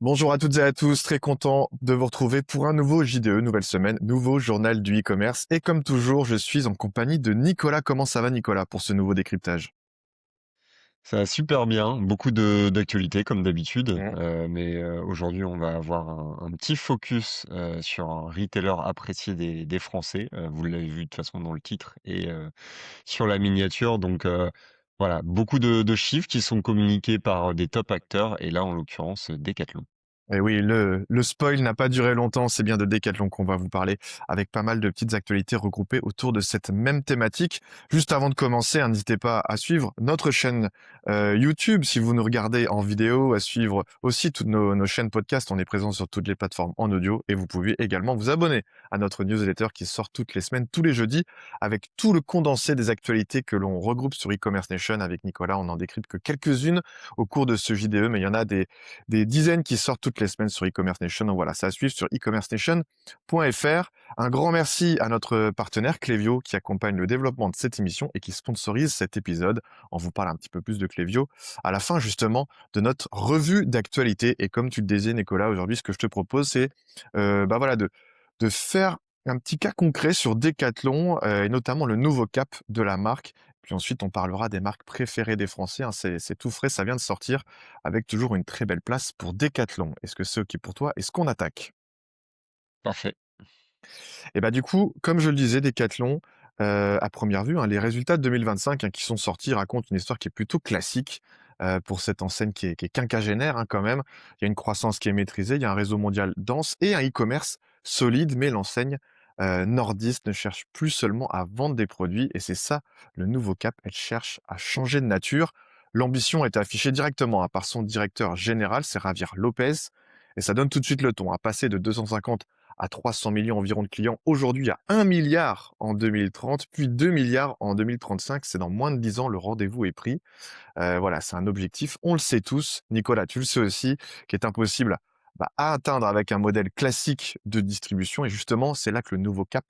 Bonjour à toutes et à tous, très content de vous retrouver pour un nouveau JDE, nouvelle semaine, nouveau journal du e-commerce. Et comme toujours, je suis en compagnie de Nicolas. Comment ça va, Nicolas, pour ce nouveau décryptage? Ça va super bien, beaucoup de d'actualités comme d'habitude, Mhm. mais aujourd'hui on va avoir un petit focus, sur un retailer apprécié des Français. Vous l'avez vu de toute façon dans le titre et sur la miniature donc voilà, beaucoup de chiffres qui sont communiqués par des top acteurs et là en l'occurrence, Decathlon. Et oui, le spoil n'a pas duré longtemps, c'est bien de Decathlon qu'on va vous parler, avec pas mal de petites actualités regroupées autour de cette même thématique. Juste avant de commencer, hein, n'hésitez pas à suivre notre chaîne YouTube si vous nous regardez en vidéo, à suivre aussi toutes nos chaînes podcast. On est présent sur toutes les plateformes en audio et vous pouvez également vous abonner à notre newsletter qui sort toutes les semaines, tous les jeudis, avec tout le condensé des actualités que l'on regroupe sur e-commerce Nation. Avec Nicolas, on n'en décrypte que quelques-unes au cours de ce JDE, mais il y en a des dizaines qui sortent toutes les semaines sur e-commerce Nation. Donc voilà, c'est à suivre sur e-commercenation.fr. Un grand merci à notre partenaire Klaviyo qui accompagne le développement de cette émission et qui sponsorise cet épisode. On vous parle un petit peu plus de Klaviyo à la fin justement de notre revue d'actualité. Et comme tu le disais, Nicolas, aujourd'hui, ce que je te propose, c'est voilà, de faire un petit cas concret sur Decathlon et notamment le nouveau cap de la marque. Puis ensuite, on parlera des marques préférées des Français, hein. C'est tout frais, ça vient de sortir avec toujours une très belle place pour Decathlon. Est-ce que c'est OK pour toi? Est-ce qu'on attaque? Parfait. Et bah, du coup, comme je le disais, Decathlon, à première vue, hein, les résultats de 2025, hein, qui sont sortis racontent une histoire qui est plutôt classique, pour cette enseigne qui est quinquagénaire, hein, quand même. Il y a une croissance qui est maîtrisée, il y a un réseau mondial dense et un e-commerce solide, mais l'enseigne, nordiste ne cherche plus seulement à vendre des produits et c'est ça le nouveau cap. Elle cherche à changer de nature. L'ambition est affichée directement, hein, par son directeur général, c'est Javier Lopez et ça donne tout de suite le ton, hein. Passer de 250 à 300 millions environ de clients aujourd'hui, à 1 milliard en 2030, puis 2 milliards en 2035. C'est dans moins de 10 ans, le rendez-vous est pris. Voilà, c'est un objectif, on le sait tous, Nicolas, tu le sais aussi, qui est impossible à atteindre avec un modèle classique de distribution. Et justement, c'est là que le nouveau cap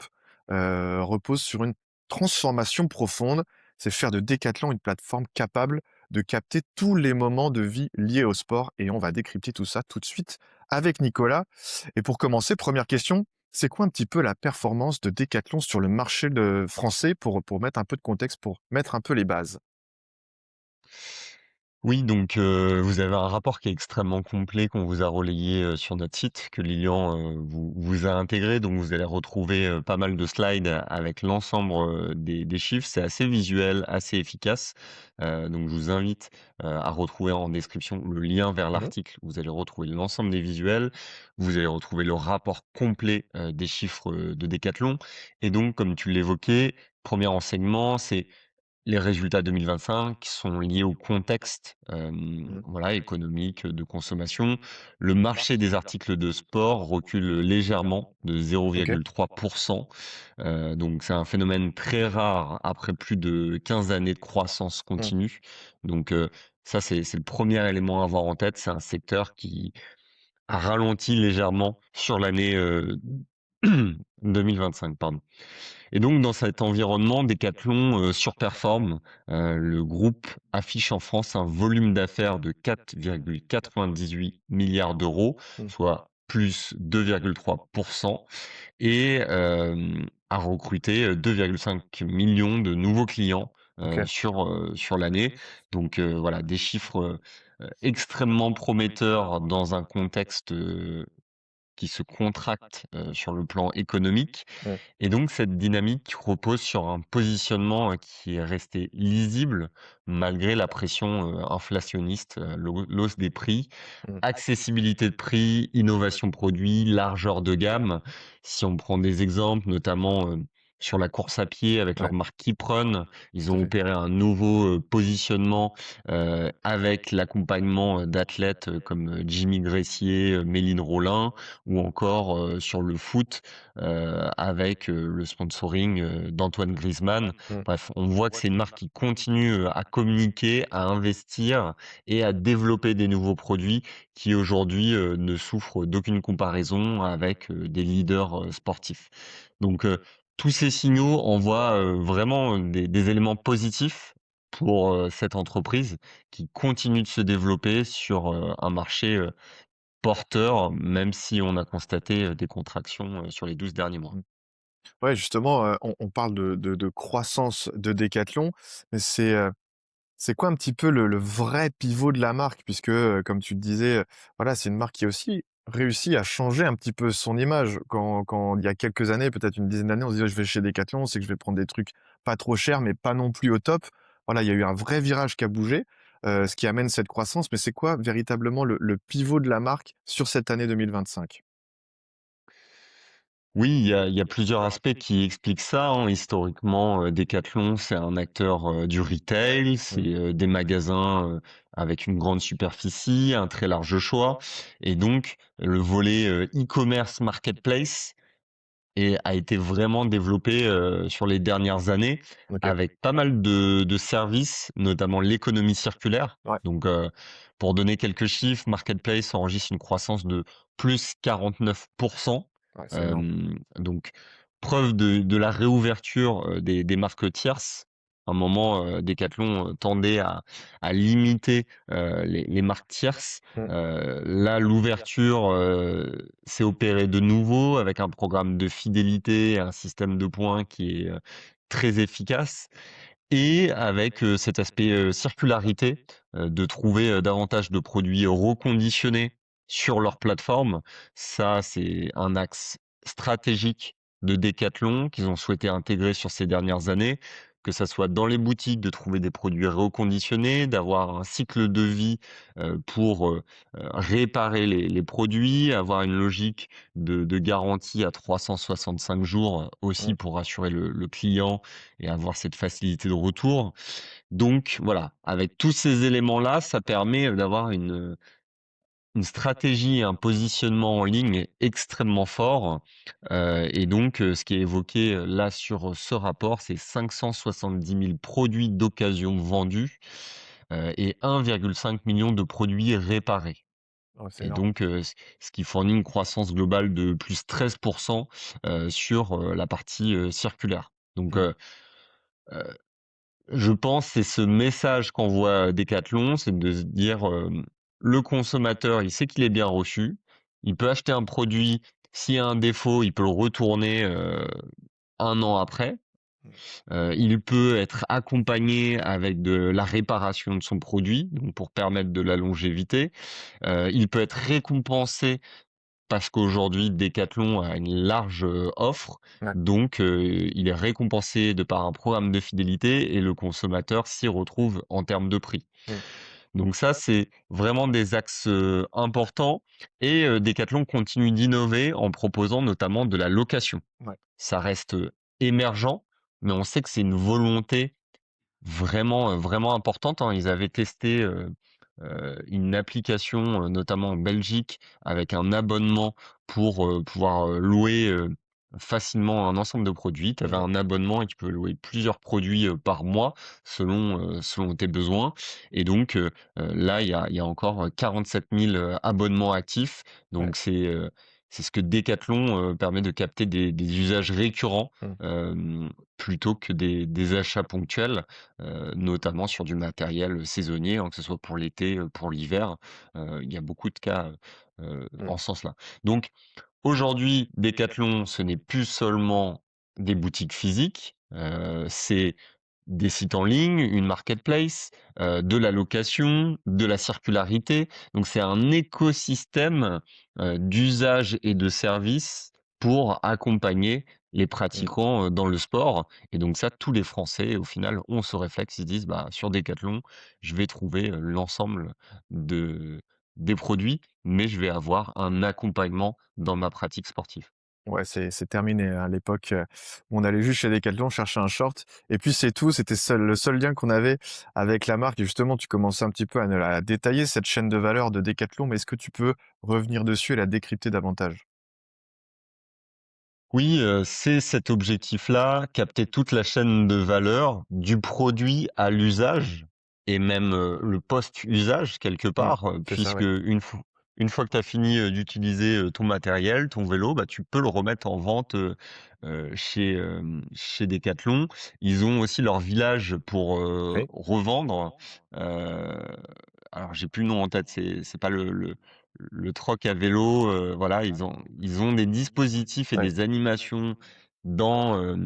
repose sur une transformation profonde. C'est faire de Decathlon une plateforme capable de capter tous les moments de vie liés au sport. Et on va décrypter tout ça tout de suite avec Nicolas. Et pour commencer, première question, c'est quoi un petit peu la performance de Decathlon sur le marché français pour mettre un peu de contexte, pour mettre un peu les bases? Oui, donc vous avez un rapport qui est extrêmement complet qu'on vous a relayé, sur notre site, que Lilian, vous a intégré. Donc vous allez retrouver, pas mal de slides avec l'ensemble, des chiffres. C'est assez visuel, assez efficace. Donc je vous invite, à retrouver en description le lien vers Mmh. l'article. Vous allez retrouver l'ensemble des visuels. Vous allez retrouver le rapport complet, des chiffres, de Decathlon et donc comme tu l'évoquais, premier enseignement, c'est les résultats 2025 sont liés au contexte, Mmh. voilà, économique, de consommation. Le marché des articles de sport recule légèrement de OK. 0,3. Donc c'est un phénomène très rare après plus de 15 années de croissance Mmh. continue. Donc ça, c'est le premier élément à avoir en tête. C'est un secteur qui a ralenti légèrement sur l'année, 2025, pardon. Et donc dans cet environnement, Decathlon, surperforme. Le groupe affiche en France un volume d'affaires de 4,98 milliards d'euros, Mmh. soit plus 2,3 et a recruté, 2,5 millions de nouveaux clients, OK. sur l'année. Donc voilà, des chiffres, extrêmement prometteurs dans un contexte, qui se contracte, sur le plan économique Mmh. et donc cette dynamique repose sur un positionnement, qui est resté lisible malgré la pression, inflationniste, l'hausse des prix, Mmh. accessibilité de prix, innovation produit, largeur de gamme. Si on prend des exemples, notamment, sur la course à pied avec leur Ouais, marque Keep ils tout à ont fait. opéré un nouveau, positionnement, avec l'accompagnement, d'athlètes, comme, Jimmy Gressier, Méline Rollin ou encore, sur le foot, avec, le sponsoring, d'Antoine Griezmann. Mmh. Bref, on voit que c'est une marque qui continue, à communiquer, à investir et à développer des nouveaux produits qui aujourd'hui, ne souffrent d'aucune comparaison avec, des leaders, sportifs. Donc tous ces signaux envoient, vraiment, des éléments positifs pour, cette entreprise qui continue de se développer sur, un marché, porteur, même si on a constaté, des contractions, sur les 12 derniers mois. Mmh. Ouais, justement, on parle de croissance de Decathlon, mais c'est quoi un petit peu le vrai pivot de la marque? Puisque, comme tu le disais, voilà, c'est une marque qui a aussi réussi à changer un petit peu son image. Quand il y a quelques années, peut-être une dizaine d'années, on se disait: «Je vais chez Decathlon, c'est que je vais prendre des trucs pas trop chers, mais pas non plus au top». Voilà, il y a eu un vrai virage qui a bougé, ce qui amène cette croissance. Mais c'est quoi véritablement le pivot de la marque sur cette année 2025? Oui, il y a plusieurs aspects qui expliquent ça, hein. Historiquement, Decathlon, c'est un acteur, du retail, c'est, Mmh. des magasins, avec une grande superficie, un très large choix et donc le volet, e-commerce marketplace a été vraiment développé, sur les dernières années OK. avec pas mal de services, notamment l'économie circulaire. Ouais. Donc, pour donner quelques chiffres, Marketplace enregistre une croissance de plus 49. Ouais, c'est énorme. Donc preuve de la réouverture, des marques tierces. À un moment, Decathlon, tendait à limiter, les marques tierces. Mmh. Là, l'ouverture, s'est opérée de nouveau avec un programme de fidélité, un système de points qui est, très efficace et avec, cet aspect, circularité, de trouver, davantage de produits reconditionnés sur leur plateforme. Ça, c'est un axe stratégique de Decathlon qu'ils ont souhaité intégrer sur ces dernières années, que ça soit dans les boutiques, de trouver des produits reconditionnés, d'avoir un cycle de vie, pour, réparer les produits, avoir une logique de garantie à 365 jours, aussi Mmh. pour rassurer le client et avoir cette facilité de retour. Donc voilà, avec tous ces éléments-là, ça permet, d'avoir une stratégie et un positionnement en ligne extrêmement fort, et donc ce qui est évoqué, là sur, ce rapport, c'est 570 000 produits d'occasion vendus, et 1,5 million de produits réparés Ouais, c'est et énorme. donc ce qui fournit une croissance globale de plus 13 sur, la partie, circulaire. Donc Mmh. je pense, c'est ce message qu'envoie Decathlon, c'est de se dire, le consommateur, il sait qu'il est bien reçu, il peut acheter un produit, s'il y a un défaut, il peut le retourner, 1 an après. Mmh. Il peut être accompagné avec de la réparation de son produit, donc pour permettre de la longévité. Il peut être récompensé parce qu'aujourd'hui Decathlon a une large, offre, Ouais. donc il est récompensé de par un programme de fidélité et le consommateur s'y retrouve en termes de prix. Mmh. Donc ça, c'est vraiment des axes, importants et Decathlon continue d'innover en proposant notamment de la location. Ouais. Ça reste, émergent, mais on sait que c'est une volonté vraiment, vraiment importante, hein. Ils avaient testé, une application, notamment en Belgique, avec un abonnement pour, pouvoir, louer, facilement un ensemble de produits. Tu avais Mmh. un abonnement et tu peux louer plusieurs produits, par mois selon tes besoins et donc là, il y a encore, 47 000, abonnements actifs. Ouais. Donc c'est ce que Decathlon, permet de capter des usages récurrents, Mmh. plutôt que des achats ponctuels, notamment sur du matériel saisonnier, hein, que ce soit pour l'été, pour l'hiver. Il y a beaucoup de cas, Mmh. en ce sens-là. Donc aujourd'hui, Decathlon, ce n'est plus seulement des boutiques physiques, c'est des sites en ligne, une marketplace, de la location, de la circularité. Donc c'est un écosystème, d'usages et de services pour accompagner les Mmh. pratiquants, dans le sport et donc ça, tous les Français, au final, ont ce réflexe. Ils se disent: «Bah, sur Decathlon, je vais trouver, l'ensemble de des produits, mais je vais avoir un accompagnement dans ma pratique sportive». Ouais, c'est terminé, hein. À l'époque, on allait juste chez Decathlon chercher un short et puis c'est tout. C'était le seul lien qu'on avait avec la marque et justement, tu commençais un petit peu à la détailler, cette chaîne de valeur de Decathlon, mais est-ce que tu peux revenir dessus et la décrypter davantage? Oui, c'est cet objectif-là, capter toute la chaîne de valeur, du produit à l'usage et même, le post-usage quelque Mmh. part, C'est ça, puisque ouais. une fois que tu as fini, d'utiliser, ton matériel, ton vélo, bah, tu peux le remettre en vente, chez Decathlon. Ils ont aussi leur village pour, Oui. revendre, heu, alors j'ai plus le nom en tête, c'est pas le le troc à vélo, voilà, ils ont des dispositifs et Ouais, des animations dans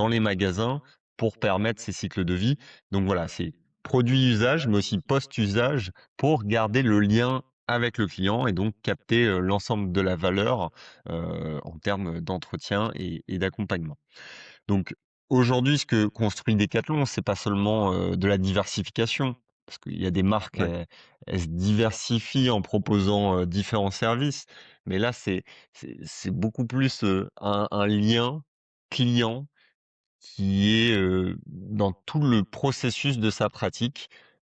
les magasins pour permettre ces cycles de vie. Donc voilà, c'est produit usage, mais aussi post-usage pour garder le lien avec le client et donc capter, l'ensemble de la valeur, en termes d'entretien et d'accompagnement. Donc aujourd'hui, ce que construit Decathlon, c'est pas seulement, de la diversification, parce qu'il y a des marques, ouais, elles se diversifient en proposant, différents services. Mais là, c'est beaucoup plus, un lien client qui est, dans tout le processus de sa pratique.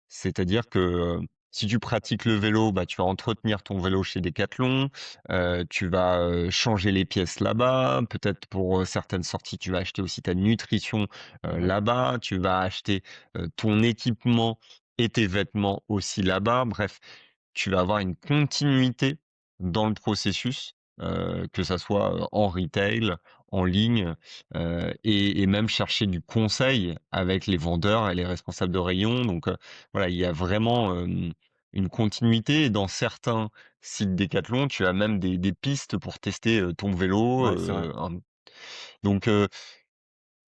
C'est-à-dire que, si tu pratiques le vélo, bah, tu vas entretenir ton vélo chez Decathlon, tu vas, changer les pièces là-bas. Peut-être pour, certaines sorties, tu vas acheter aussi ta nutrition, ouais, là-bas. Tu vas acheter, ton équipement et tes vêtements aussi là-bas. Bref, tu vas avoir une continuité dans le processus, que ça soit, en retail, en ligne, et même chercher du conseil avec les vendeurs et les responsables de rayon. Donc, voilà, il y a vraiment, une continuité et dans certains sites Decathlon, tu as même des pistes pour tester, ton vélo, ouais, c'est vrai. donc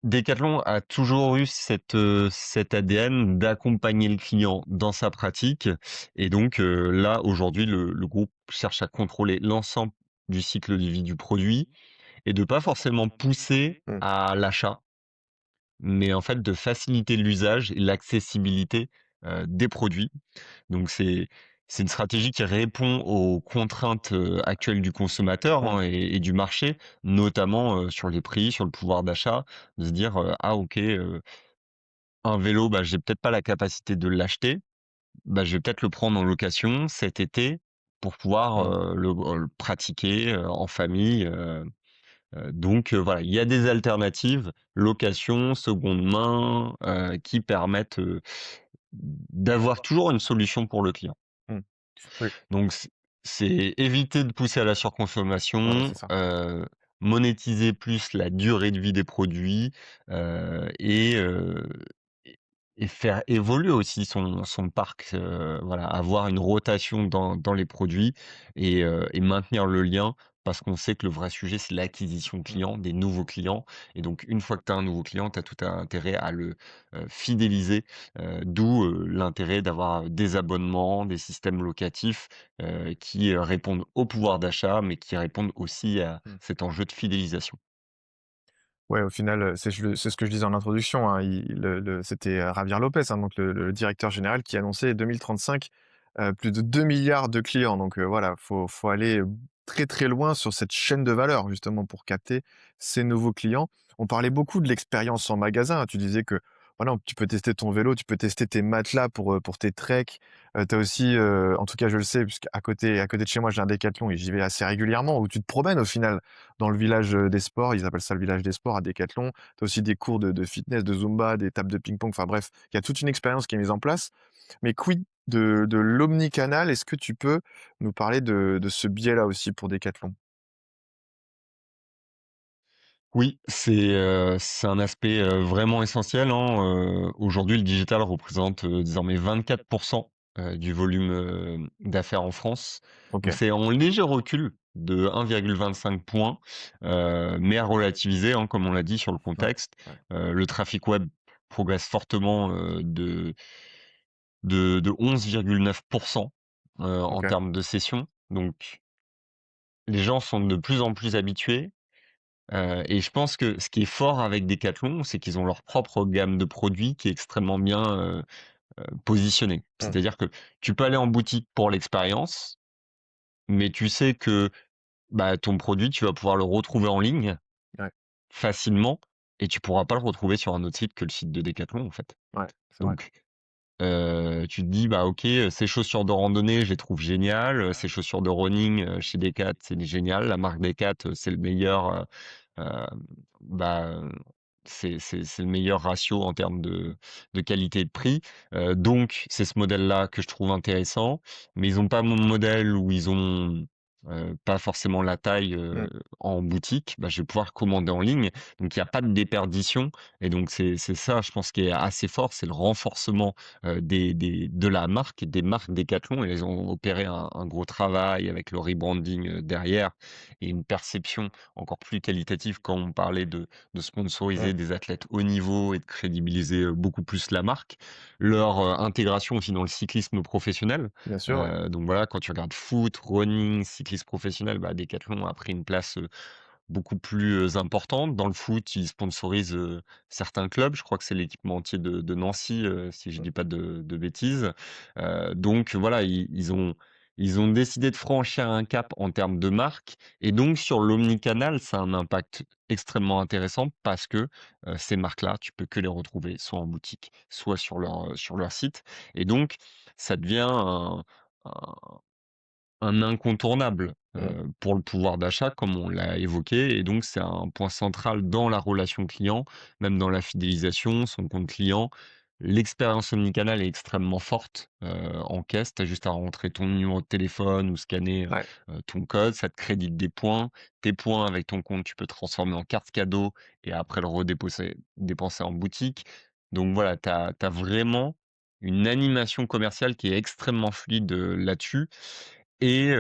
Decathlon a toujours eu cet ADN d'accompagner le client dans sa pratique et donc là, aujourd'hui, le groupe cherche à contrôler l'ensemble du cycle de vie du produit et de pas forcément pousser Mmh, à l'achat, mais en fait de faciliter l'usage et l'accessibilité, des produits. Donc c'est une stratégie qui répond aux contraintes, actuelles du consommateur, mmh, hein, et du marché, notamment, sur les prix, sur le pouvoir d'achat, de se dire, «Ah OK, un vélo, bah, j'ai peut-être pas la capacité de l'acheter, bah, je vais peut-être le prendre en location cet été pour pouvoir, mmh. le pratiquer, en famille», donc voilà, il y a des alternatives, location, seconde main, qui permettent, d'avoir toujours une solution pour le client. Mmh. Oui, Donc c'est éviter de pousser à la ouais, surconsommation, c'est ça. monétiser plus la durée de vie des produits, et et faire évoluer aussi son parc, voilà, avoir une rotation dans les produits et maintenir le lien parce qu'on sait que le vrai sujet, c'est l'acquisition de Mmh. clients, des nouveaux clients et donc une fois que tu as un nouveau client, tu as tout intérêt à le, fidéliser, d'où, l'intérêt d'avoir des abonnements, des systèmes locatifs qui, répondent au pouvoir d'achat, mais qui répondent aussi à Mmh. cet enjeu de fidélisation. Ouais, au final, c'est ce que je disais en introduction, hein, c'était, Javier Lopez, hein, donc le directeur général qui annonçait 2035, plus de 2 milliards de clients. Donc, voilà, faut aller, très, très loin sur cette chaîne de valeur justement pour capter ces nouveaux clients. On parlait beaucoup de l'expérience en magasin. Tu disais que, voilà, tu peux tester ton vélo, tu peux tester tes matelas pour tes treks. Tu as aussi, en tout cas je le sais puisqu'à côté de chez moi j'ai un Décathlon et j'y vais assez régulièrement, où tu te promènes au final dans le village, des sports, ils appellent ça le village des sports à Decathlon. Tu as aussi des cours de fitness, de Zumba, des tables de ping-pong, enfin bref, il y a toute une expérience qui est mise en place. Mais quid de l'omnicanal? Est-ce que tu peux nous parler de ce biais-là aussi pour Decathlon? Oui, c'est un aspect, vraiment essentiel, hein, aujourd'hui, le digital représente, désormais 24 du volume, d'affaires en France. Donc OK, c'est en léger recul de 1,25 points, mais à relativiser, hein, comme on l'a dit sur le ouais, contexte. ouais, Le trafic web progresse fortement, de 11,9 en OK, termes de sessions. Donc les gens sont de plus en plus habitués. Et je pense que ce qui est fort avec Decathlon, c'est qu'ils ont leur propre gamme de produits qui est extrêmement bien, positionnée. mmh, C'est-à-dire que tu peux aller en boutique pour l'expérience, mais tu sais que, bah, ton produit, tu vas pouvoir le retrouver en ligne ouais, facilement et tu pourras pas le retrouver sur un autre site que le site de Decathlon, en fait. ouais, c'est vrai. Donc, tu te dis: «Bah, OK, ces chaussures de randonnée, je les trouve géniales, ces chaussures de running, chez Decat, c'est génial. La marque Decat, c'est le meilleur, bah, c'est le meilleur ratio en termes de qualité et de prix, donc c'est ce modèle-là que je trouve intéressant, mais ils ont pas mon modèle où ils ont pas forcément la taille, Mmh. en boutique, bah, je vais pouvoir commander en ligne. Donc il y a pas de déperdition et donc c'est ça, je pense, qui est assez fort, c'est le renforcement, des de la marque, des marques Decathlon. Et ils ont opéré un gros travail avec le rebranding, derrière et une perception encore plus qualitative quand on parlait de Mmh. sponsoriser des athlètes haut niveau et de crédibiliser, beaucoup plus la marque. Leur, intégration aussi dans le cyclisme professionnel. Bien sûr, ouais. Donc voilà, quand tu regardes foot, running, cyclisme professionnel, bah, Decathlon a pris une place, beaucoup plus, importante. Dans le foot, ils sponsorisent, certains clubs. Je crois que c'est l'équipementier de Nancy, si je Mmh. dis pas de bêtises. Donc voilà, ils ont décidé de franchir un cap en termes de marque et donc sur l'omnicanal, ça a un impact extrêmement intéressant parce que, ces marques-là, tu peux que les retrouver soit en boutique, soit sur leur site et donc ça devient un un incontournable, Mmh. pour le pouvoir d'achat comme on l'a évoqué et donc c'est un point central dans la relation client, même dans la fidélisation, son compte client. L'expérience omnicanal est extrêmement forte, en caisse. Tu as juste à rentrer ton numéro de téléphone ou scanner, Ouais. ton code, ça te crédite des points. Tes points avec ton compte, tu peux transformer en carte cadeau et après le dépenser en boutique. Donc voilà, tu as vraiment une animation commerciale qui est extrêmement fluide, là-dessus et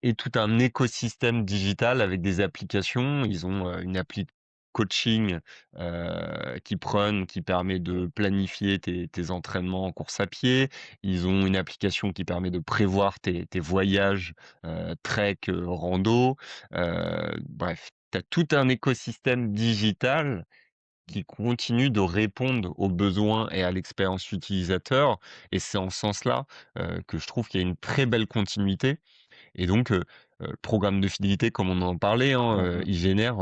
et tout un écosystème digital avec des applications. Ils ont, une appli de coaching, qui permet de planifier tes entraînements en course à pied. Ils ont une application qui permet de prévoir tes voyages, trek, rando. Bref, tu as tout un écosystème digital qui continue de répondre aux besoins et à l'expérience utilisateur et c'est en ce sens-là, que je trouve qu'il y a une très belle continuité et donc programme de fidélité comme on en parlait, hein, Mmh mh. il génère,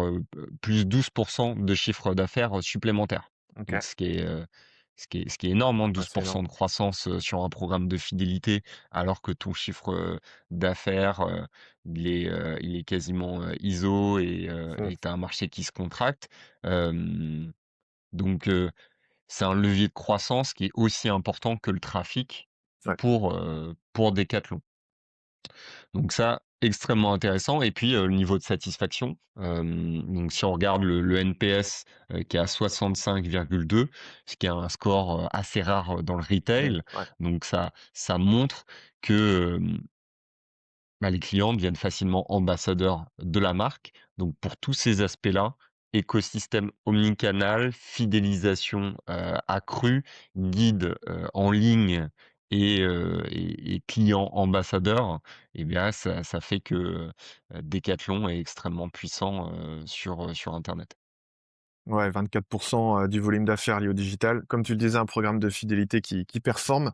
plus 12 de chiffre d'affaires, supplémentaire. OK. Donc ce qui est énorme, hein, Ouais, 12 c'est énorme. de croissance, sur un programme de fidélité alors que ton chiffre, d'affaires, il est quasiment, ISO Mmh. et tu as un marché qui se contracte. Hem, donc c'est un levier de croissance qui est aussi important que le trafic Ouais. pour Decathlon. Donc ça, extrêmement intéressant et puis, le niveau de satisfaction, donc si on regarde le NPS, qui est à 65,2, ce qui est un score, assez rare, dans le Mmh. retail. Ouais. Donc ça montre que, bah, les clients deviennent facilement ambassadeurs de la marque. Donc pour tous ces aspects-là, écosystème omnicanal, fidélisation, accrue, guide, en ligne et clients ambassadeurs et bien ça fait que, Decathlon est extrêmement puissant, sur internet. Ouais, 24 du volume d'affaires lié au digital. Comme tu le disais, un programme de fidélité qui performe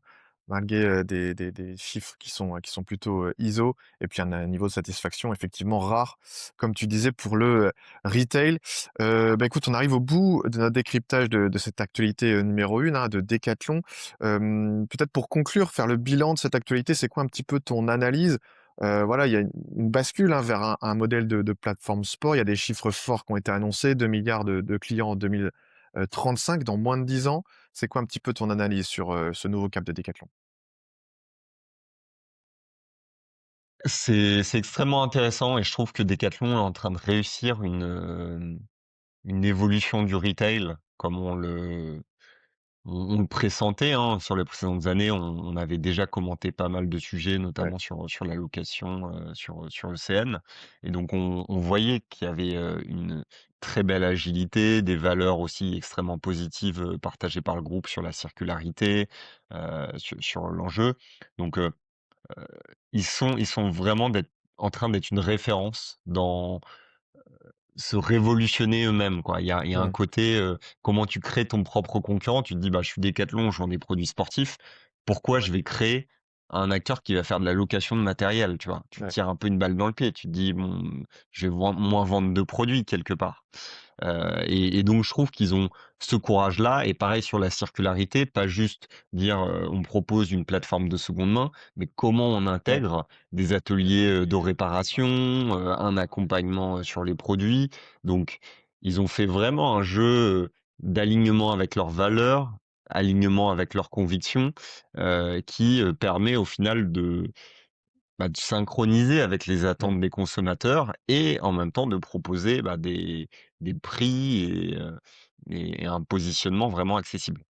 malgré, des chiffres qui sont plutôt, ISO et puis un niveau de satisfaction effectivement rare, comme tu disais pour le, retail. Bah, écoute, on arrive au bout de notre décryptage de cette actualité, numéro 1 hein, de Decathlon. Peut-être pour conclure, faire le bilan de cette actualité, c'est quoi un petit peu ton analyse? Voilà, il y a une bascule, hein, vers un modèle de plateforme sport. Il y a des chiffres forts qui ont été annoncés, 2 milliards de clients en 2035, dans moins de 10 ans. C'est quoi un petit peu ton analyse sur, ce nouveau cap de Decathlon? C'est extrêmement intéressant et je trouve que Decathlon est en train de réussir une évolution du retail comme on le pressentait, hein, sur les précédentes années, on avait déjà commenté pas mal de sujets, Ouais. notamment sur la location, sur le CN et donc on voyait qu'il y avait, une très belle agilité, des valeurs aussi extrêmement positives, partagées par le groupe sur la circularité, sur l'enjeu. Donc ils sont vraiment en train d'être une référence dans se révolutionner eux-mêmes, quoi. Il y a un Mmh. côté, comment tu crées ton propre concurrent. Tu te dis: «Bah, je suis Decathlon, je vends des produits sportifs. Pourquoi je vais créer un acteur qui va faire de la location de matériel?» Tu vois? Tu te Ouais. tires un peu une balle dans le pied. Tu te dis: «Bon, je vais moins vendre de produits quelque part». Et donc je trouve qu'ils ont ce courage-là et pareil sur la circularité, pas juste dire, on propose une plateforme de seconde main, mais comment on Mmh. intègre des ateliers, de réparation, un accompagnement, sur les produits. Donc ils ont fait vraiment un jeu, d'alignement avec leurs valeurs, alignement avec leurs convictions, qui, permet au final de synchroniser avec les Mmh. attentes des consommateurs et en même temps de proposer, des prix et un positionnement vraiment accessible.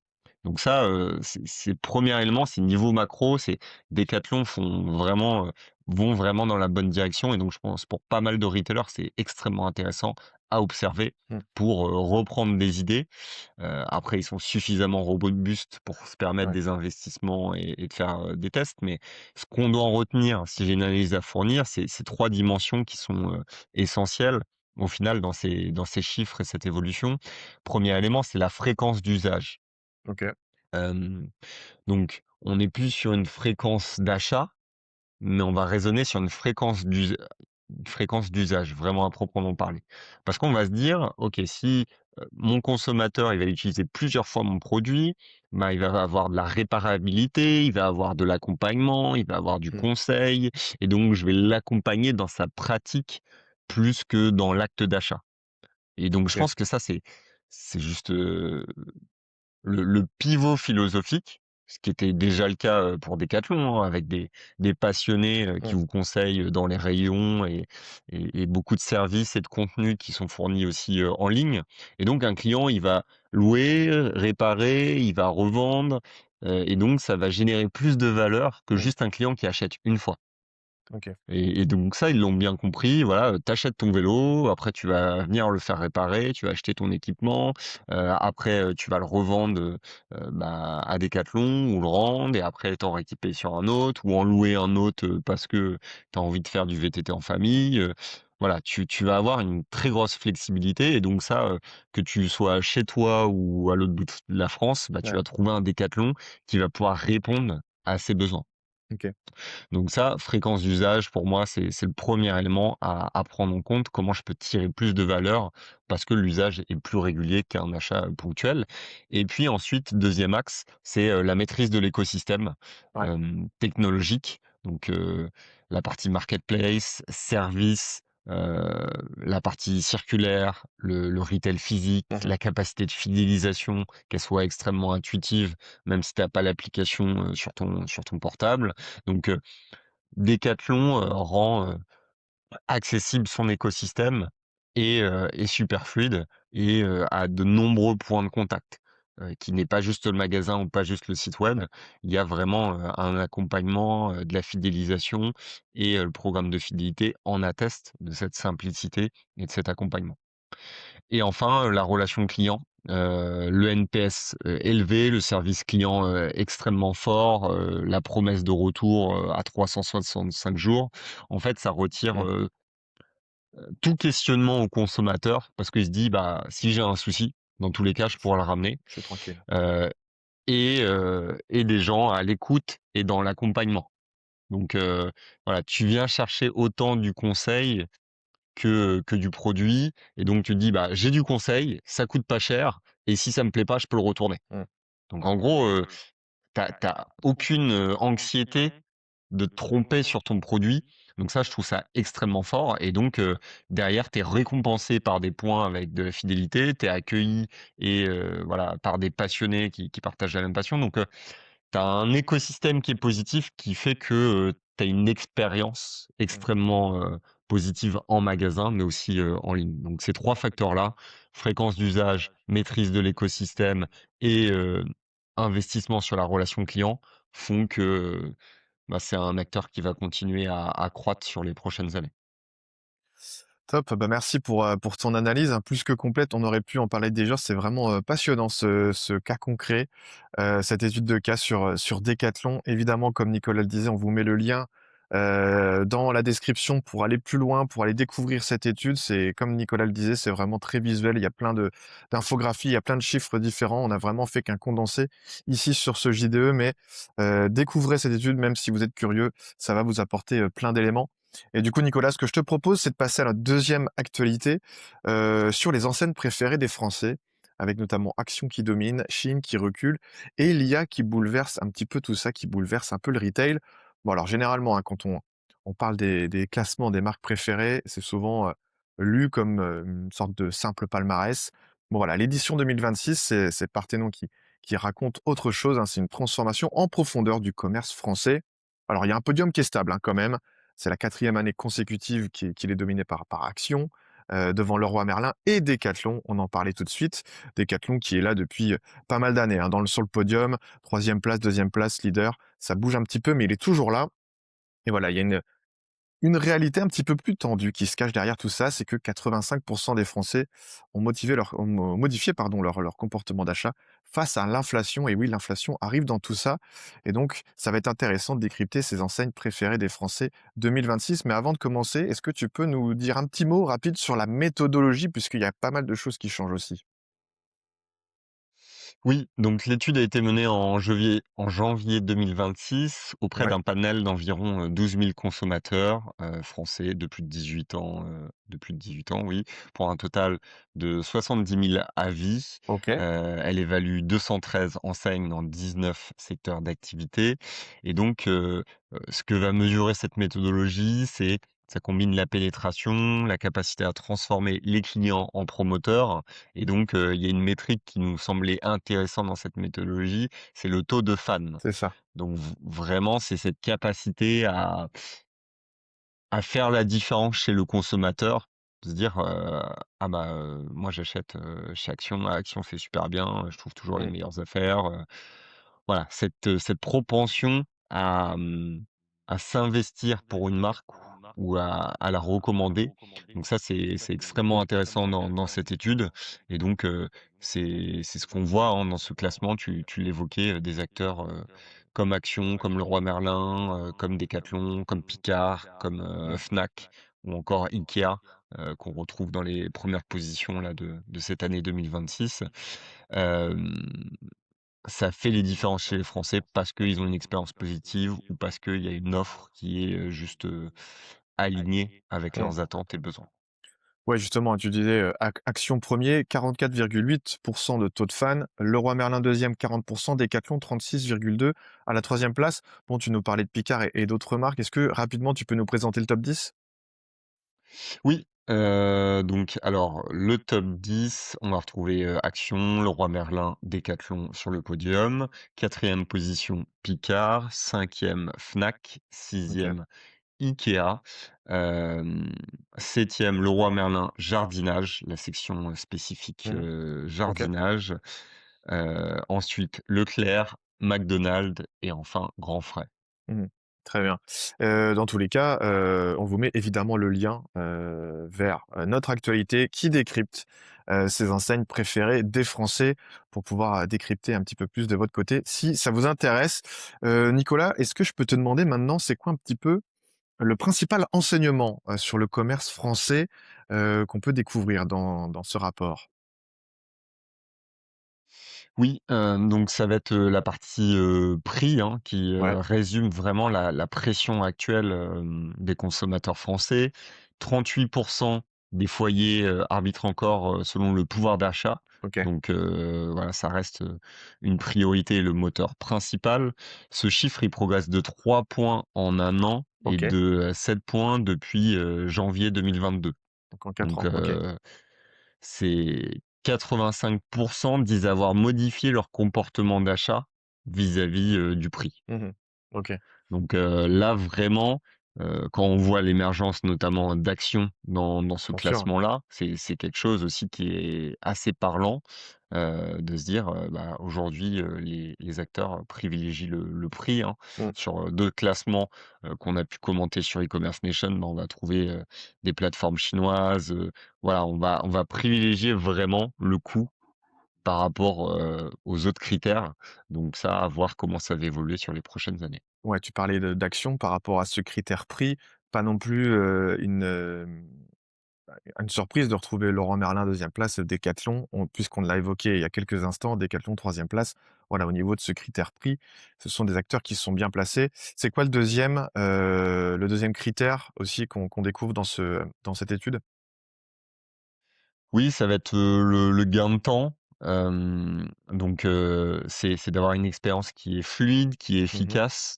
Donc ça, c'est le élément, c'est niveau macro, c'est Decathlon vont vraiment dans la bonne direction et donc je pense pour pas mal de retailers, c'est extrêmement intéressant à observer Mmh. pour, reprendre des idées. Après ils sont suffisamment robustes pour se permettre Ouais. des investissements et de faire, des tests, mais ce qu'on doit en retenir, si j'ai une analyse à fournir, c'est ces 3 dimensions qui sont, essentielles au final dans ces chiffres et cette évolution. Premier élément, c'est la fréquence d'usage. OK. Hem, donc on n'est plus sur une fréquence d'achat, mais on va raisonner sur une fréquence d'usage, vraiment à proprement parler. Parce qu'on va se dire: «OK, si, mon consommateur, il va utiliser plusieurs fois mon produit, il va avoir de la réparabilité, il va avoir de l'accompagnement, il va avoir du Mmh. conseil et donc je vais l'accompagner dans sa pratique plus que dans l'acte d'achat» et donc je OK. pense que ça, c'est juste, le pivot philosophique, ce qui était déjà le cas, pour Decathlon, hein, avec des passionnés, qui Mmh. vous conseillent, dans les rayons et beaucoup de services et de contenus qui sont fournis aussi, en ligne et donc un client, il va louer, réparer, il va revendre, et donc ça va générer plus de valeur que Mmh. juste un client qui achète une fois. OK. Et donc ça, ils l'ont bien compris, voilà, tu ton vélo, après tu vas venir le faire réparer, tu vas acheter ton équipement, après, tu vas le revendre, à Decathlon ou le rendre et après t'en rééquiper sur un autre ou en louer un autre, parce que tu as envie de faire du VTT en famille, voilà, tu vas avoir une très grosse flexibilité et donc ça, que tu sois chez toi ou à l'autre bout de la France, tu Ouais. vas trouver un Decathlon qui va pouvoir répondre à ces besoins. OK. Donc ça, fréquence d'usage, pour moi, c'est le premier élément à prendre en compte. Comment je peux tirer plus de valeur parce que l'usage est plus régulier qu'un achat ponctuel. Et puis ensuite, deuxième axe, c'est la maîtrise de l'écosystème Ouais. technologique. Donc la partie marketplace, service, la partie circulaire, le retail physique, Mmh. la capacité de fidélisation, qu'elle soit extrêmement intuitive, même si tu as pas l'application sur ton portable. Donc Decathlon, rend, accessible son écosystème et est super fluide et a de nombreux points de contact, qui n'est pas juste le magasin ou pas juste le site web. Ouais. Il y a vraiment, un accompagnement, de la fidélisation et le programme de fidélité en atteste de cette simplicité et de cet accompagnement. Et enfin, la relation client, le NPS, élevé, le service client, extrêmement fort, la promesse de retour, à 365 jours. En fait, ça retire, Mmh. tout questionnement au consommateur parce qu'il se dit: «Bah, si j'ai un souci, dans tous les cas, je pourrai le ramener», Je suis tranquille. heu et des gens à l'écoute et dans l'accompagnement. Donc voilà, tu viens chercher autant du conseil que du produit et donc tu te dis: «Bah, j'ai du conseil, ça coûte pas cher et si ça me plaît pas, je peux le retourner». Mmh. Donc en gros, tu aucune, anxiété de te tromper sur ton produit. Donc ça, je trouve ça extrêmement fort et donc derrière, tu es récompensé par des points avec de la fidélité, tu es accueilli et voilà, par des passionnés qui partagent la même passion. Donc tu as un écosystème qui est positif qui fait que, tu as une expérience Mmh. extrêmement, positive en magasin, mais aussi, en ligne. Donc ces 3 facteurs-là, fréquence d'usage, maîtrise de l'écosystème et investissement sur la relation client font que, c'est un acteur qui va continuer à croître sur les prochaines années. Top, bah, merci pour ton analyse, hein, plus que complète. On aurait pu en parler des heures. C'est vraiment, passionnant ce cas concret, cette étude de cas sur Decathlon. Évidemment, comme Nicolas le disait, on vous met le lien, dans la description pour aller plus loin, pour aller découvrir cette étude. C'est comme Nicolas le disait, c'est vraiment très visuel. Il y a plein d'infographies, il y a plein de chiffres différents. On a vraiment fait qu'un condensé ici sur ce JDE, mais, découvrez cette étude, même si vous êtes curieux, ça va vous apporter, plein d'éléments. Et du coup, Nicolas, ce que je te propose, c'est de passer à la deuxième actualité, sur les enseignes préférées des Français, avec notamment Action qui domine, Shein qui recule et l'IA qui bouleverse un petit peu tout ça, qui bouleverse un peu le retail. Bon alors généralement, hein, quand on parle des classements des marques préférées, c'est souvent, lu comme, une sorte de simple palmarès. Bon voilà, l'édition 2026, c'est Parthénon qui raconte autre chose, hein. C'est une transformation en profondeur du commerce français. Alors il y a un podium qui est stable, hein, quand même, C'est la quatrième année consécutive qu'il est dominé par Action, devant Leroy Merlin et Decathlon. On en parlait tout de suite. Decathlon qui est là depuis, pas mal d'années, hein, sur le podium, troisième place, deuxième place, leader. Ça bouge un petit peu, mais il est toujours là et voilà, il y a une réalité un petit peu plus tendue qui se cache derrière tout ça, c'est que 85 des Français ont modifié pardon, leur comportement d'achat face à l'inflation et oui, l'inflation arrive dans tout ça et donc ça va être intéressant de décrypter ces enseignes préférées des Français 2026. Mais avant de commencer, est-ce que tu peux nous dire un petit mot rapide sur la méthodologie puisqu'il y a pas mal de choses qui changent aussi? Oui, donc l'étude a été menée en janvier 2026 auprès Ouais, d'un panel d'environ 12 000 consommateurs français de plus de 18 ans, oui, pour un total de 70 000 avis. OK, Elle évalue 213 enseignes dans 19 secteurs d'activité. Et donc, ce que va mesurer cette méthodologie, ça combine la pénétration, la capacité à transformer les clients en promoteurs. Et donc, il y a une métrique qui nous semblait intéressante dans cette méthodologie, c'est le taux de fans. c'est ça. Donc vraiment, c'est cette capacité à faire la différence chez le consommateur, de se dire, «Ah bah, moi j'achète, chez Action, Action c'est super bien, je trouve toujours les Mmh, meilleures affaires», voilà, cette propension à s'investir pour une marque ou à la recommander. Donc ça, c'est extrêmement intéressant dans cette étude. Et donc, c'est ce qu'on voit, hein, dans ce classement. Tu l'évoquais, des acteurs, comme Action, comme Leroy Merlin, comme Decathlon, comme Picard, comme, mmh. Fnac ou encore IKEA, qu'on retrouve dans les premières positions là de cette année 2026. Hem Ça fait les différences chez les Français parce qu'ils ont une expérience positive ou parce qu'il y a une offre qui est, juste, alignée avec Mmh. leurs attentes et besoins. Ouais, justement, tu disais, Action 1er, 44,8 de taux de fans, Leroy Merlin 2e, 40, Decathlon 36,2. À la troisième place, bon, tu nous parlais de Picard et d'autres marques. Est-ce que rapidement, tu peux nous présenter le top 10? Oui, donc alors le top 10, on va retrouver, Action, Leroy Merlin, Decathlon sur le podium. Quatrième position, Picard. Cinquième, Fnac. OK. Sixième, IKEA. Hem, 7e, Leroy Merlin jardinage, la section, spécifique, Mmh. OK. jardinage. Ensuite Leclerc, McDonald's et enfin Grand Frais. Mmh. Très bien. Dans tous les cas, on vous met évidemment le lien, vers, notre actualité qui décrypte, ces enseignes préférées des Français pour pouvoir, décrypter un petit peu plus de votre côté, si ça vous intéresse. Nicolas, est-ce que je peux te demander maintenant, c'est quoi un petit peu le principal enseignement, sur le commerce français, qu'on peut découvrir dans ce rapport? Oui, donc ça va être, la partie, prix, hein, qui, Ouais, résume vraiment la pression actuelle, des consommateurs français. 38 des foyers, arbitrent encore, selon le pouvoir d'achat. OK. Donc, voilà, ça reste, une priorité et le moteur principal. Ce chiffre, il progresse de 3 points en un an et OK. de, 7 points depuis, janvier 2022. Donc en 4 Donc, ans, OK. c'est 85 disent avoir modifié leur comportement d'achat vis-à-vis, du prix. Mmh. OK, Donc, là vraiment, quand on voit l'émergence notamment d'actions dans ce bien sûr. classement-là, c'est quelque chose aussi qui est assez parlant, de se dire, bah, aujourd'hui, les acteurs privilégient le prix, hein. Mmh. Sur, d'autres classements, qu'on a pu commenter sur e-commerce nation, bah, on va trouver, des plateformes chinoises, voilà, on va privilégier vraiment le coût par rapport, aux autres critères. Donc ça, à voir comment ça va évoluer sur les prochaines années. Ouais, tu parlais d'action par rapport à ce critère prix, pas non plus, une surprise de retrouver Leroy Merlin deuxième place, Decathlon. Puisqu'on l'a évoqué il y a quelques instants, Decathlon troisième place. Voilà, au niveau de ce critère prix, ce sont des acteurs qui sont bien placés. C'est quoi le deuxième critère aussi qu'on découvre dans cette étude? Oui, ça va être, le gain de temps. C'est d'avoir une expérience qui est fluide, qui est Mmh. efficace,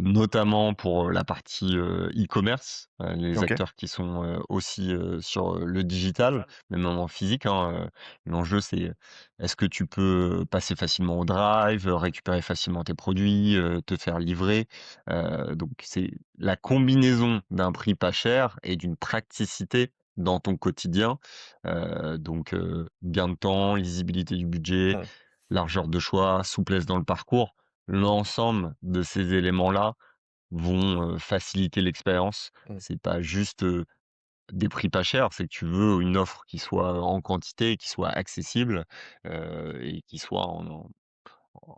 notamment pour la partie, e-commerce, les OK. acteurs qui sont, aussi, sur, le digital, même en physique, hein. L'enjeu c'est, est-ce que tu peux passer facilement au drive, récupérer facilement tes produits, te faire livrer? Donc c'est la combinaison d'un prix pas cher et d'une praticité dans ton quotidien. Gain de temps, lisibilité du budget, Mmh. largeur de choix, souplesse dans le parcours. L'ensemble de ces éléments-là vont, faciliter l'expérience. Mmh. C'est pas juste, des prix pas chers, c'est que tu veux une offre qui soit en quantité, qui soit accessible, et qui soit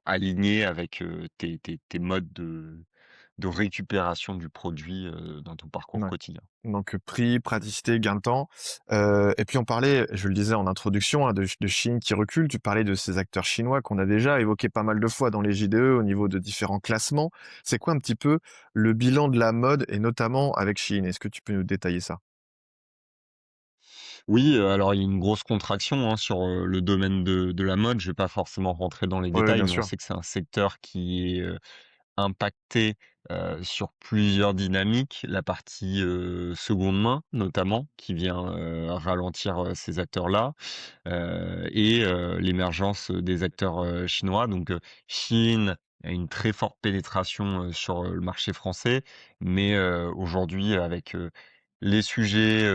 alignée avec, tes modes de récupération du produit, dans ton parcours Ouais. quotidien. Donc, prix, praticité, gain de temps, et puis on parlait, je le disais en introduction, hein, de Chine qui recule. Tu parlais de ces acteurs chinois qu'on a déjà évoqués pas mal de fois dans les JDE au niveau de différents classements. C'est quoi un petit peu le bilan de la mode et notamment avec Shein? Est-ce que tu peux nous détailler ça? Oui, alors il y a une grosse contraction, hein, sur, le domaine de la mode. Je vais pas forcément rentrer dans les Ouais, détails, bien mais on sûr. sait que c'est un secteur qui est, impacté, sur plusieurs dynamiques. La partie, seconde main notamment, qui vient, ralentir, ces acteurs-là, l'émergence des acteurs, chinois. Chine a une très forte pénétration, sur, le marché français, mais aujourd'hui avec, les sujets,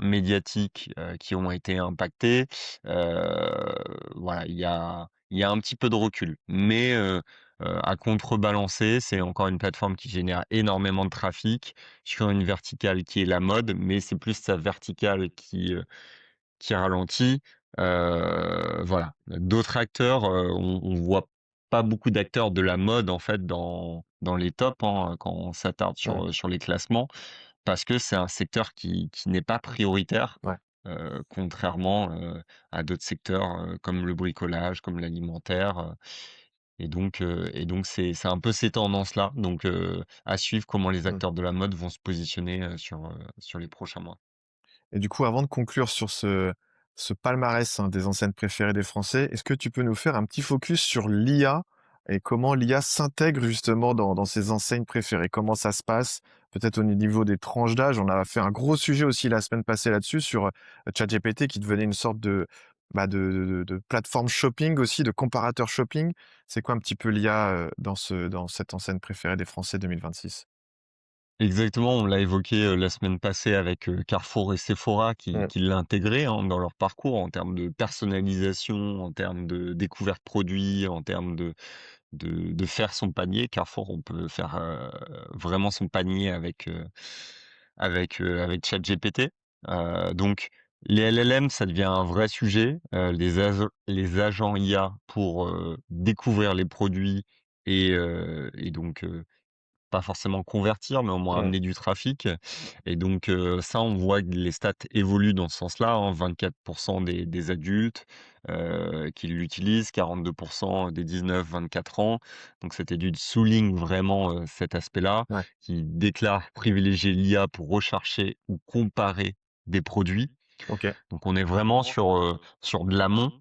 médiatiques, qui ont été impactés, voilà, il y a un petit peu de recul. Mais à contrebalancer, c'est encore une plateforme qui génère énormément de trafic sur une verticale qui est la mode, mais c'est plus sa verticale qui ralentit. Voilà. D'autres acteurs, on voit pas beaucoup d'acteurs de la mode, en fait, dans les tops, hein, quand on s'attarde Mmh. sur les classements, parce que c'est un secteur qui n'est pas prioritaire, Ouais. contrairement, à d'autres secteurs, comme le bricolage, comme l'alimentaire, c'est un peu ces tendances-là, à suivre comment les Mmh. acteurs de la mode vont se positionner, sur les prochains mois. Et du coup, avant de conclure sur ce palmarès, hein, des enseignes préférées des Français, est-ce que tu peux nous faire un petit focus sur l'IA et comment l'IA s'intègre justement dans ces enseignes préférées? Comment ça se passe? Peut-être au niveau des tranches d'âge. On a fait un gros sujet aussi la semaine passée là-dessus sur, ChatGPT qui devenait une sorte de, bah, de plateforme shopping aussi, de comparateur shopping. C'est quoi un petit peu l'IA, dans cette enseigne préférée des Français 2026? Exactement, on l'a évoqué, la semaine passée avec, Carrefour et Sephora qui Mmh. qui l'intégraient, hein, dans leur parcours en termes de personnalisation, en termes de découverte produit, en termes de faire son panier. Carrefour, on peut faire, vraiment son panier avec ChatGPT. Donc les LLM, ça devient un vrai sujet. Les agents IA pour, découvrir les produits et pas forcément convertir, mais au moins Mmh. amener du trafic ça, on voit que les stats évoluent dans ce sens-là, hein. 24 des adultes, qui l'utilisent, 42 des 19-24 ans. Donc cette étude souligne vraiment, cet aspect-là, Ouais. qui déclarent privilégier l'IA pour rechercher ou comparer des produits. OK. Donc on est vraiment sur de l'amont.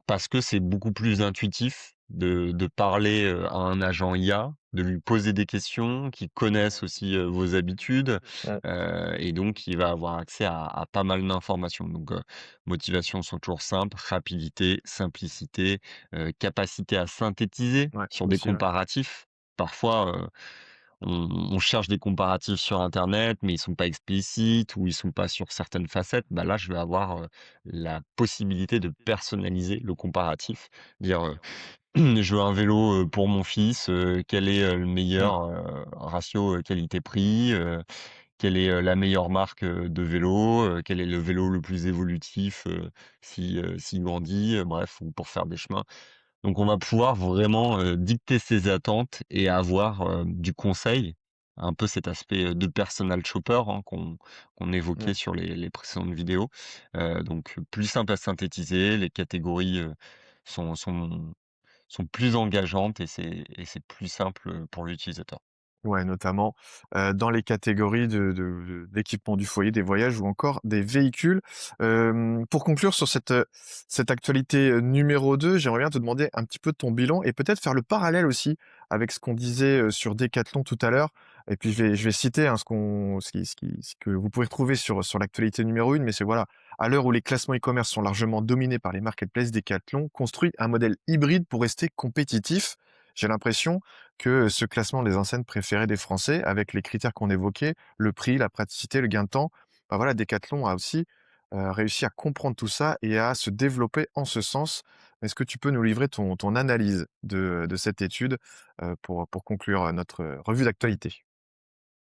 Parce que c'est beaucoup plus intuitif de parler, à un agent IA, de lui poser des questions, qui connaissent aussi, vos habitudes, Mmh. et donc il va avoir accès à pas mal d'informations. Motivations sont toujours simples, rapidité, simplicité, capacité à synthétiser Ouais, sur des aussi, ouais. comparatifs. Parfois, on cherche des comparatifs sur internet, mais ils sont pas explicites ou ils sont pas sur certaines facettes. Bah, là, je vais avoir, la possibilité de personnaliser le comparatif. Dire, «Je veux un vélo, pour mon fils, quel est, le Mmh. meilleur, ratio, qualité-prix? Quelle est, la meilleure marque, de vélo? Quel est le vélo le plus évolutif, s'il grandit?» Bref, ou pour faire des chemins. Donc on va pouvoir vraiment, dicter ses attentes et avoir, du conseil, un peu cet aspect, de personal shopper, hein, qu'on évoquait Mmh. sur les précédentes vidéos. Plus simple à synthétiser, les catégories, sont sont sont plus engageantes et c'est plus simple, pour l'utilisateur. Ouais, notamment, dans les catégories d'équipements du foyer, des voyages ou encore des véhicules. Pour conclure sur cette actualité, numéro 2, j'aimerais bien te demander un petit peu ton bilan et peut-être faire le parallèle aussi avec ce qu'on disait, sur Decathlon tout à l'heure et puis je vais citer, hein, ce que vous pouvez retrouver sur l'actualité numéro 1, mais c'est voilà, à l'heure où les classements e-commerce sont largement dominés par les marketplaces, Decathlon construit un modèle hybride pour rester compétitif. J'ai l'impression que ce classement des enseignes préférées des Français, avec les critères qu'on évoquait, le prix, la praticité, le gain de temps, bah, voilà, Decathlon a aussi, réussi à comprendre tout ça et à se développer en ce sens. Est-ce que tu peux nous livrer ton analyse de cette étude, pour conclure, notre, revue d'actualité?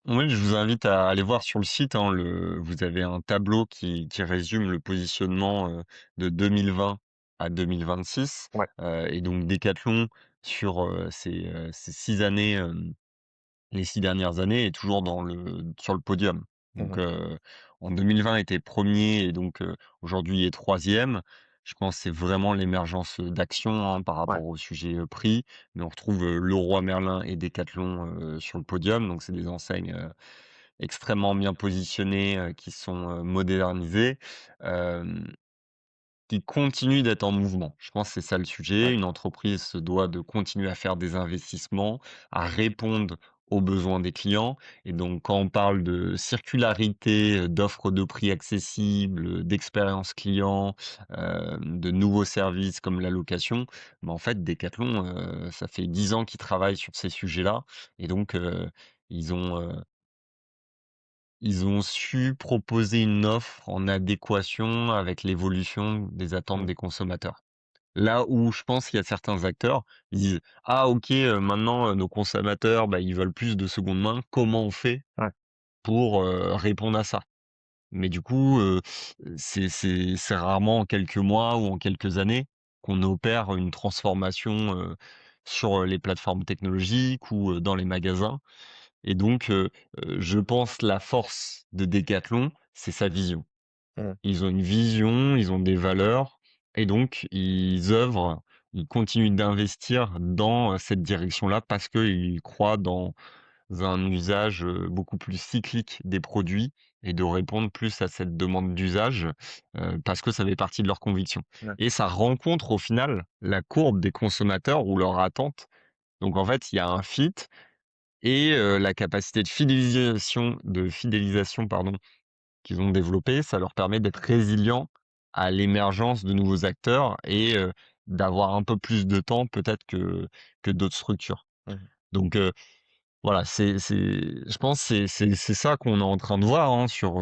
Oui, je vous invite à aller voir sur le site, hein, vous avez un tableau qui résume le positionnement, de 2020 à 2026, Ouais. et donc Decathlon sur, ces 6 années, les 6 dernières années est toujours sur le podium. Donc, Mmh. en 2020 était premier et donc, aujourd'hui il est 3e. Je pense que c'est vraiment l'émergence, d'Action, hein, par Ouais. rapport au sujet, prix, mais on retrouve, Leroy Merlin et Decathlon, sur le podium. Donc c'est des enseignes, extrêmement bien positionnées, qui sont, modernisées. Hem Qui continue d'être en mouvement. Je pense que c'est ça le sujet. Ouais. Une entreprise se doit de continuer à faire des investissements, à répondre aux besoins des clients et donc quand on parle de circularité, d'offres de prix accessibles, d'expérience client, de nouveaux services comme la location, bah, en fait Decathlon, ça fait 10 ans qu'ils travaillent sur ces sujets-là et donc ils ont, heu ils ont su proposer une offre en adéquation avec l'évolution des attentes Mmh. des consommateurs. Là où je pense qu'il y a certains acteurs, ils disent: «Ah OK, maintenant, nos consommateurs, bah, ils veulent plus de seconde main. Comment on fait Ouais. pour, répondre à ça?» Mais du coup, c'est rarement en quelques mois ou en quelques années qu'on opère une transformation, sur, les plateformes technologiques ou, dans les magasins. Et donc, je pense la force de Decathlon, c'est sa vision. Mmh. Ils ont une vision, ils ont des valeurs et donc ils continuent d'investir dans, cette direction-là parce qu'ils croient dans un usage, beaucoup plus cyclique des produits et de répondre plus à cette demande d'usage, parce que ça fait partie de leurs convictions Ouais. et ça rencontre au final la courbe des consommateurs ou leur attente. Donc en fait, il y a un fit et la capacité de fidélisation, pardon, qu'ils ont développée, ça leur permet d'être résilients à l'émergence de nouveaux acteurs et d'avoir un peu plus de temps peut-être que d'autres structures. Mmh. Donc voilà, je pense c'est ça qu'on est en train de voir, hein, sur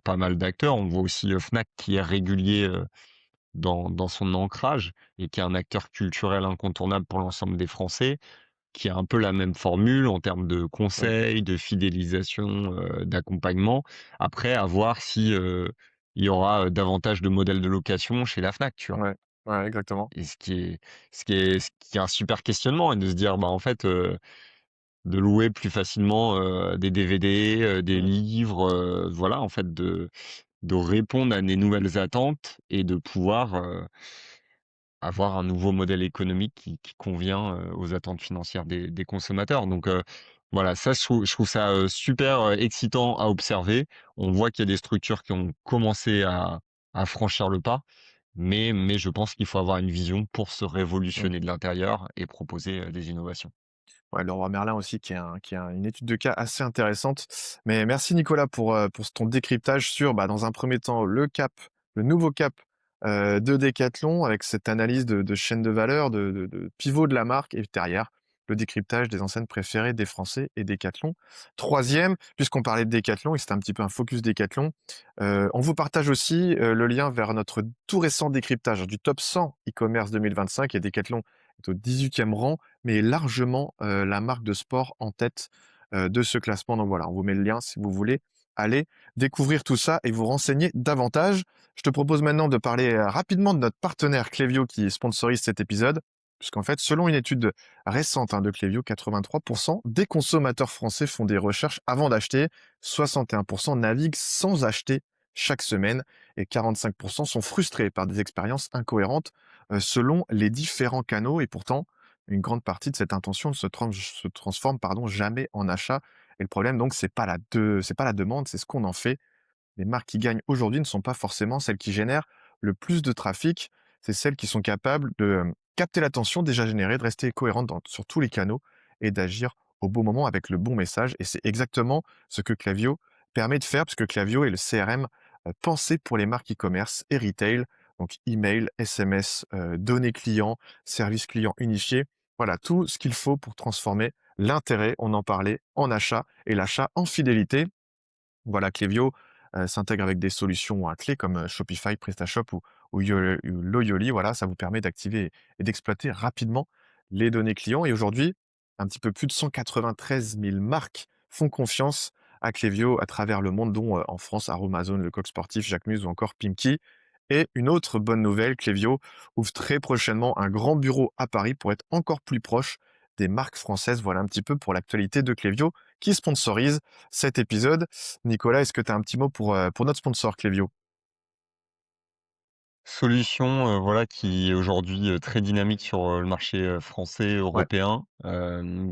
pas mal d'acteurs. On voit aussi, Fnac qui est régulier, dans son ancrage et qui est un acteur culturel incontournable pour l'ensemble des Français. Qui a un peu la même formule en termes de Mmh. conseils, de fidélisation, d'accompagnement. Après, à voir si, il y aura, davantage de modèles de location chez la Fnac, tu vois? Ouais. Ouais, exactement. Et ce qui est un super questionnement et de se dire, bah, en fait, de louer plus facilement, des DVD, des Mmh. livres, voilà, en fait, de répondre à des nouvelles attentes et de pouvoir, avoir un nouveau modèle économique qui convient, aux attentes financières des consommateurs. Donc, voilà, ça je trouve ça, super, excitant à observer. On voit qu'il y a des structures qui ont commencé à franchir le pas, mais je pense qu'il faut avoir une vision pour se Mmh. révolutionner de l'intérieur et proposer, des innovations. Ouais, Leroy Merlin aussi qui est une étude de cas assez intéressante. Mais merci Nicolas pour ton décryptage sur, bah, dans un premier temps, le nouveau cap, de Decathlon avec cette analyse de chaîne de valeur, de pivot de la marque et derrière, le décryptage des enseignes préférées des Français et Decathlon. Troisième, puisqu'on parlait de Decathlon et c'était un petit peu un focus Decathlon, on vous partage aussi, le lien vers notre tout récent décryptage du top 100 e-commerce 2025 et Decathlon est au 18e rang mais largement, la marque de sport en tête, de ce classement. Donc voilà, on vous met le lien si vous voulez aller découvrir tout ça et vous renseigner davantage. Je te propose maintenant de parler, rapidement de notre partenaire Klaviyo qui sponsorise cet épisode, puisqu'en fait, selon une étude récente, hein, de Klaviyo, 83 des consommateurs français font des recherches avant d'acheter, 61 naviguent sans acheter chaque semaine et 45 sont frustrés par des expériences incohérentes, selon les différents canaux et pourtant une grande partie de cette intention ne se transforme, pardon, jamais en achat et le problème donc c'est pas la demande, c'est ce qu'on en fait. Les marques qui gagnent aujourd'hui ne sont pas forcément celles qui génèrent le plus de trafic. C'est celles qui sont capables de capter l'attention déjà générée, de rester cohérentes sur tous les canaux et d'agir au bon moment avec le bon message. Et c'est exactement ce que Klaviyo permet de faire, puisque Klaviyo est le CRM pensé pour les marques e-commerce et retail, donc email, SMS, données clients, service client unifié. Voilà, tout ce qu'il faut pour transformer l'intérêt, on en parlait, en achat et l'achat en fidélité. Voilà, Klaviyo, s'intègre avec des solutions à clé comme, Shopify, PrestaShop ou Loyoli. Voilà, ça vous permet d'activer et d'exploiter rapidement les données clients et aujourd'hui, un petit peu plus de 193 000 marques font confiance à Klaviyo à travers le monde, dont, en France, Aromazone, Le Coq Sportif, Jacquemus ou encore Pimki. Et une autre bonne nouvelle, Klaviyo ouvre très prochainement un grand bureau à Paris pour être encore plus proche des marques françaises. Voilà un petit peu pour l'actualité de Klaviyo qui sponsorise cet épisode. Nicolas, est-ce que tu as un petit mot pour notre sponsor Klaviyo? Solution, voilà, qui est aujourd'hui, très dynamique sur, le marché, français, Ouais, européen,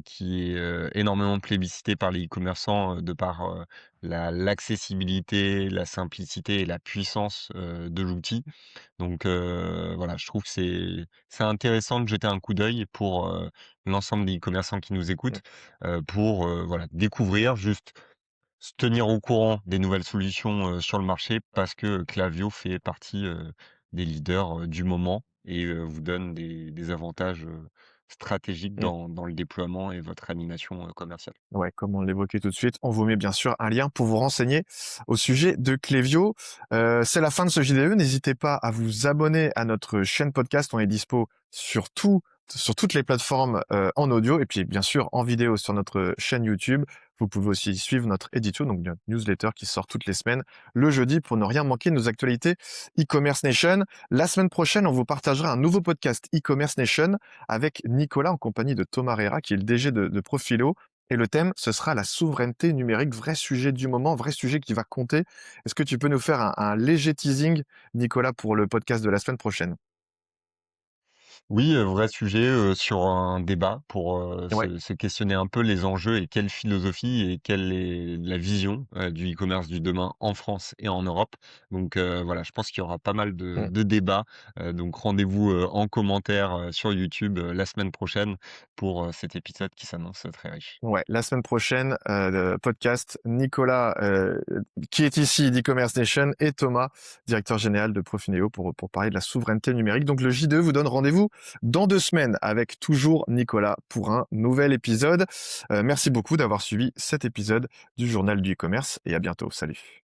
qui est, énormément plébiscité par les e-commerçants, de par, l'accessibilité, la simplicité et la puissance, de l'outil. Donc voilà, je trouve que c'est intéressant de jeter un coup d'œil pour, l'ensemble des e-commerçants qui nous mmh, écoutent, pour, voilà, découvrir, juste se tenir au courant des nouvelles solutions, sur le marché parce que Klaviyo fait partie, des leaders, du moment et vous donne des avantages, stratégiques mmh. dans le déploiement et votre animation, commerciale. Ouais, comme on l'évoquait tout de suite, on vous met bien sûr un lien pour vous renseigner au sujet de Klaviyo. C'est la fin de ce JDE. N'hésitez pas à vous abonner à notre chaîne podcast. On est dispo sur toutes les plateformes en audio et puis bien sûr en vidéo sur notre chaîne YouTube. Vous pouvez aussi suivre notre édito, donc notre newsletter qui sort toutes les semaines le jeudi pour ne rien manquer de nos actualités e-commerce nation. La semaine prochaine, on vous partagera un nouveau podcast e-commerce nation avec Nicolas en compagnie de Thomas Rera qui est le DG de Profilo. Et le thème, ce sera la souveraineté numérique, vrai sujet du moment, vrai sujet qui va compter. Est-ce que tu peux nous faire un léger teasing, Nicolas, pour le podcast de la semaine prochaine? Oui, vrai sujet, sur un débat pour, Ouais. se questionner un peu les enjeux et quelle philosophie et quelle est la vision, du e-commerce du demain en France et en Europe. Donc voilà, je pense qu'il y aura pas mal Mmh. de débats, donc rendez-vous, en commentaire, sur YouTube, la semaine prochaine pour, cet épisode qui s'annonce, très riche. Ouais, la semaine prochaine, le podcast Nicolas, qui est ici d'e-commerce nation et Thomas, directeur général de Profinéo pour parler de la souveraineté numérique. Donc le J2 vous donne rendez-vous dans 2 semaines avec toujours Nicolas pour un nouvel épisode. Merci beaucoup d'avoir suivi cet épisode du journal du e-commerce et à bientôt. Salut.